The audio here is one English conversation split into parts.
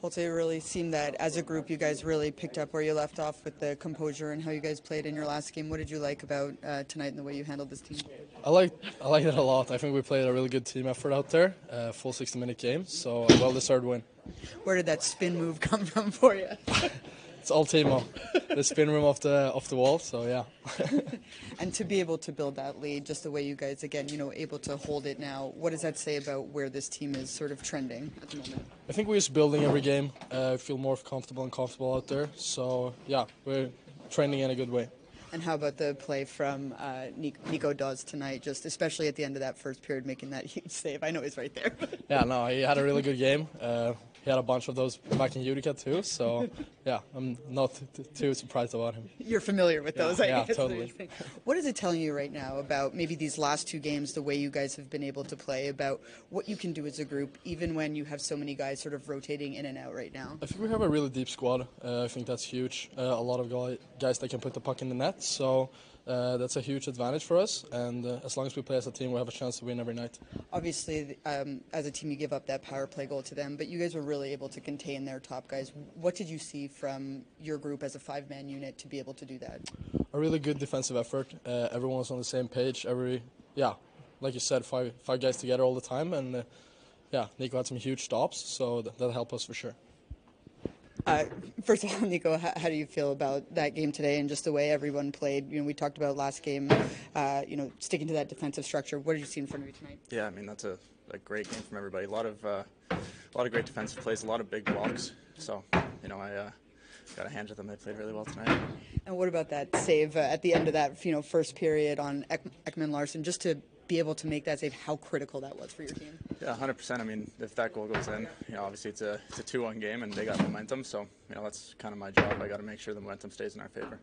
Holtz, it really seemed that as a group you guys really picked up where you left off with the composure and how you guys played in your last game. What did you like about tonight and the way you handled this team? I like it a lot. I think we played a really good team effort out there, full 60-minute game, so a well-deserved win. Where did that spin move come from for you? It's all Timo. The spin room off the wall, so yeah. And to be able to build that lead, just the way you guys, again, able to hold it now, what does that say about where this team is sort of trending at the moment? I think we're just building every game. Feel more comfortable and comfortable out there. So yeah, we're trending in a good way. And how about the play from Nico Daws tonight, just especially at the end of that first period, making that huge save? I know he's right there. Yeah, no, he had a really good game. He had a bunch of those back in Utica too, so yeah, I'm not too surprised about him. You're familiar with those, yeah, I guess. Totally. What is it telling you right now about maybe these last two games, the way you guys have been able to play, about what you can do as a group, even when you have so many guys sort of rotating in and out right now? I think we have a really deep squad. I think that's huge. A lot of guys that can put the puck in the net, so that's a huge advantage for us, and as long as we play as a team, we have a chance to win every night. Obviously, as a team, you give up that power play goal to them, but you guys were really able to contain their top guys. What did you see from your group as a five-man unit to be able to do that? A really good defensive effort. Everyone was on the same page. Like you said, five guys together all the time, and Nico had some huge stops, so that helped us for sure. First of all, Nico, how do you feel about that game today and just the way everyone played? We talked about last game, sticking to that defensive structure. What did you see in front of you tonight? Yeah, I mean, that's a great game from everybody. A lot of great defensive plays, a lot of big blocks. So, I got a hand to them. They played really well tonight. And what about that save at the end of that, first period on Ekman Larsson, just to be able to make that save, how critical that was for your team? Yeah, 100%. I mean, if that goal goes in, obviously it's a 2-1 game and they got momentum. So, that's kind of my job. I got to make sure the momentum stays in our favor.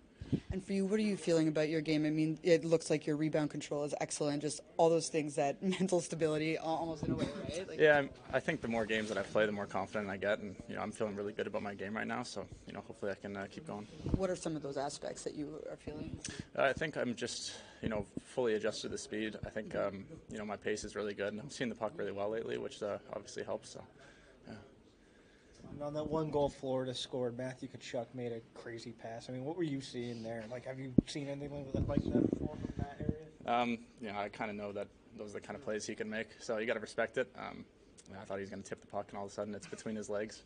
And for you, what are you feeling about your game? I mean, it looks like your rebound control is excellent, just all those things, that mental stability almost in a way, right? Yeah, I think the more games that I play, the more confident I get, and I'm feeling really good about my game right now, so hopefully I can keep going. What are some of those aspects that you are feeling? I think I'm just fully adjusted to the speed. I think my pace is really good, and I'm seeing the puck really well lately, which obviously helps. So. Yeah. And on that one goal Florida scored, Matthew Tkachuk made a crazy pass. I mean, what were you seeing there? Have you seen anything like that before from that area? I kind of know that those are the kind of plays he can make, so you got to respect it. I thought he was going to tip the puck, and all of a sudden it's between his legs.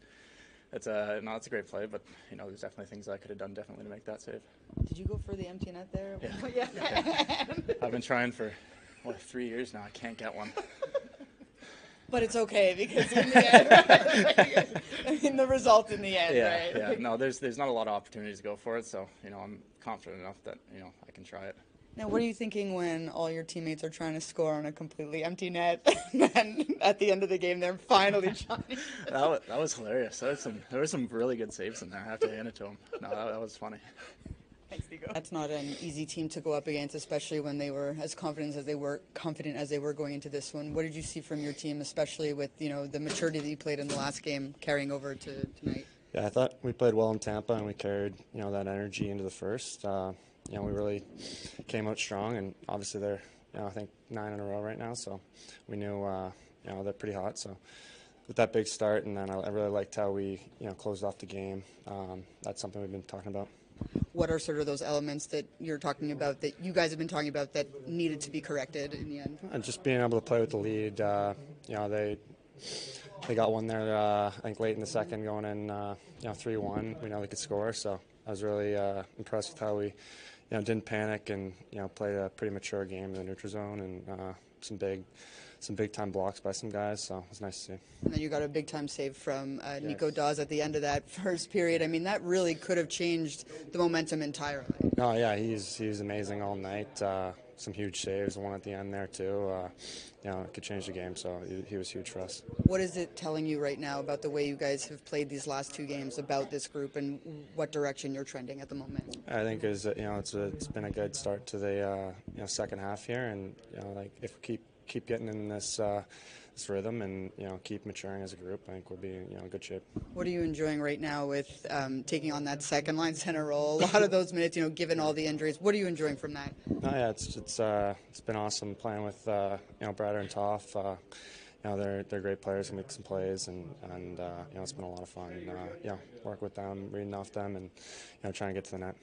It's a great play, but there's definitely things I could have done differently to make that save. Did you go for the empty net there? Yeah. I've been trying for 3 years now. I can't get one. But it's okay because in the end, I mean, the result in the end, right? Yeah. No, there's not a lot of opportunities to go for it, so I'm confident enough that I can try it. Now, what are you thinking when all your teammates are trying to score on a completely empty net, and then at the end of the game they're finally trying? That was hilarious. There were some really good saves in there. I have to hand it to him. No, that was funny. Thanks, Nico. That's not an easy team to go up against, especially when they were as confident as they were going into this one. What did you see from your team, especially with the maturity that you played in the last game carrying over to tonight? Yeah, I thought we played well in Tampa and we carried that energy into the first. We really came out strong, and obviously they're I think 9 in a row right now, so we knew they're pretty hot. So with that big start, and then I really liked how we closed off the game. That's something we've been talking about. What are sort of those elements that you're talking about, that you guys have been talking about, that needed to be corrected in the end? And just being able to play with the lead. They got one there, I think late in the second, going in 3-1. We know they could score, so I was really impressed with how we didn't panic and played a pretty mature game in the neutral zone, and some big time blocks by some guys, so it was nice to see. And then you got a big time save from Nico Daws at the end of that first period. I mean, that really could have changed the momentum entirely. Oh yeah, he's amazing all night. Some huge saves, one at the end there too. It could change the game, so he was huge for us. What is it telling you right now about the way you guys have played these last two games, about this group, and what direction you're trending at the moment? I think it's been a good start to the second half here, and if we keep getting in this rhythm and keep maturing as a group, I think we'll be in good shape. What are you enjoying right now with taking on that second line center role? A lot of those minutes, given all the injuries. What are you enjoying from that? Oh yeah, it's been awesome playing with Brader and Toff. you know, they're great players, can make some plays, and you know, it's been a lot of fun. You know, work with them, reading off them, and you know, trying to get to the net.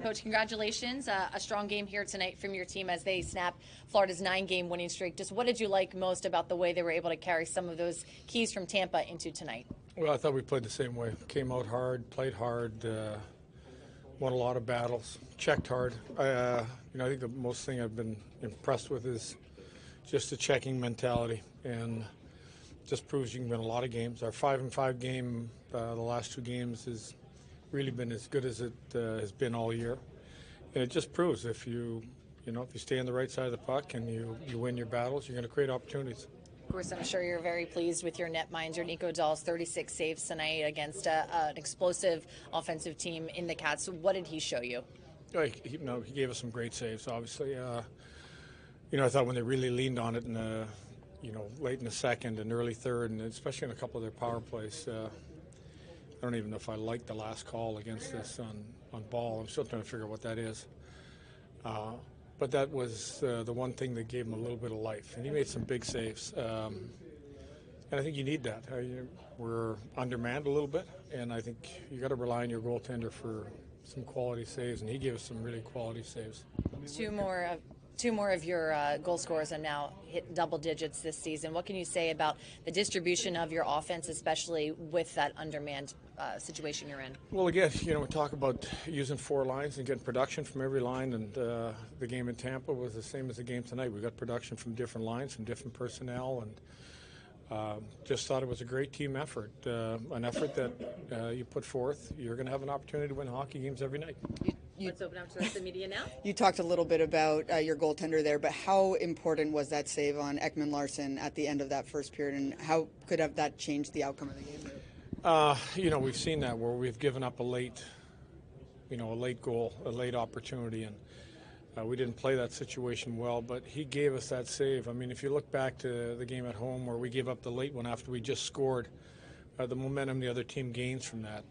Coach, congratulations. A strong game here tonight from your team as they snap Florida's 9-game winning streak. Just what did you like most about the way they were able to carry some of those keys from Tampa into tonight? Well, I thought we played the same way. Came out hard, played hard, won a lot of battles, checked hard. You know, I think the most thing I've been impressed with is just the checking mentality, and just proves you can win a lot of games. Our 5-5 game, the last 2 games, has really been as good as it has been all year, and it just proves if you stay on the right side of the puck and you win your battles, you're going to create opportunities. Of course, I'm sure you're very pleased with your netminder, Nico Daws, 36 saves tonight against an explosive offensive team in the Cats. What did he show you? He gave us some great saves, obviously. You know, I thought when they really leaned on it in the, late in the second and early third, and especially in a couple of their power plays, I don't even know if I like the last call against us on ball. I'm still trying to figure out what that is. But that was the one thing that gave him a little bit of life. And he made some big saves. And I think you need that. We're undermanned a little bit, and I think you got to rely on your goaltender for some quality saves, and he gave us some really quality saves. Two more of your goal scorers have now hit double digits this season. What can you say about the distribution of your offense, especially with that undermanned situation you're in? Well, again, we talk about using 4 lines and getting production from every line, and the game in Tampa was the same as the game tonight. We got production from different lines, from different personnel, and just thought it was a great team effort, an effort that you put forth. You're going to have an opportunity to win hockey games every night. Let's open up to the rest of the media now. You talked a little bit about your goaltender there, but how important was that save on Ekman Larsson at the end of that first period, and how could have that changed the outcome of the game? We've seen that where we've given up a late goal, a late opportunity, and we didn't play that situation well, but he gave us that save. I mean, if you look back to the game at home where we gave up the late one after we just scored, the momentum the other team gains from that.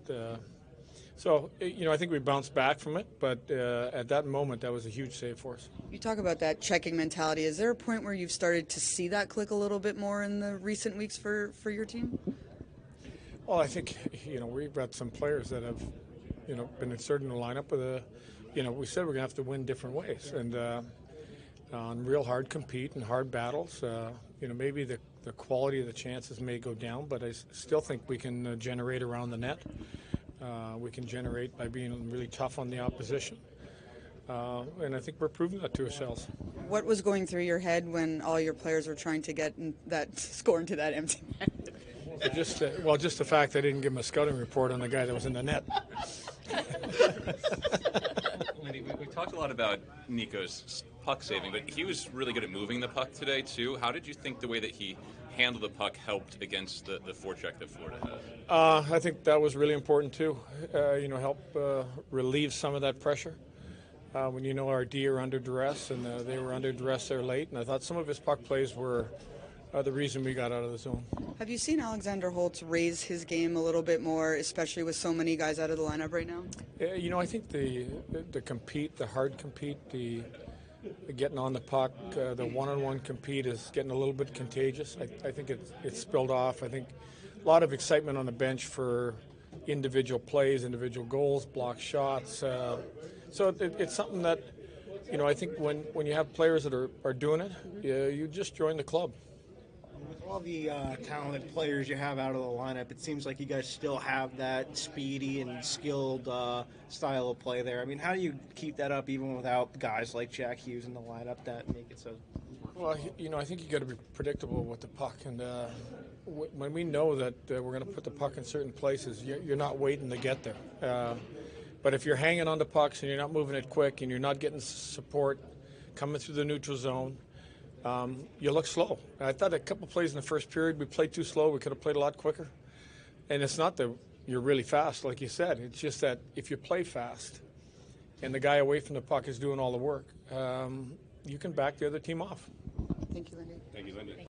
So, I think we bounced back from it, but at that moment, that was a huge save for us. You talk about that checking mentality. Is there a point where you've started to see that click a little bit more in the recent weeks for your team? Well, I think, we've got some players that have, been inserted in the lineup with we said we're going to have to win different ways. And on real hard compete and hard battles, maybe the quality of the chances may go down, but I still think we can generate around the net. We can generate by being really tough on the opposition. And I think we're proving that to ourselves. What was going through your head when all your players were trying to get that score into that empty net? Just the fact I didn't give him a scouting report on the guy that was in the net. We talked a lot about Nico's puck saving, but he was really good at moving the puck today, too. How did you think the way that he handled the puck helped against the forecheck that Florida has? I think that was really important, too. Help relieve some of that pressure. When our D are under duress, and they were under duress there late, and I thought some of his puck plays were the reason we got out of the zone. Have you seen Alexander Holtz raise his game a little bit more, especially with so many guys out of the lineup right now? I think the compete, the hard compete, the getting on the puck, the one-on-one compete is getting a little bit contagious. I think it's spilled off. I think a lot of excitement on the bench for individual plays, individual goals, block shots. So it's something that, I think when you have players that are doing it, you just join the club. With all the talented players you have out of the lineup, it seems like you guys still have that speedy and skilled style of play there. I mean, how do you keep that up even without guys like Jack Hughes in the lineup that make it so? Well, I think you got to be predictable with the puck, and when we know that we're going to put the puck in certain places, you're not waiting to get there. But if you're hanging on the pucks and you're not moving it quick and you're not getting support coming through the neutral zone, you look slow. I thought a couple plays in the first period we played too slow. We could have played a lot quicker. And it's not that you're really fast, like you said. It's just that if you play fast and the guy away from the puck is doing all the work, you can back the other team off. Thank you, Lindy. Thank you, Lindy.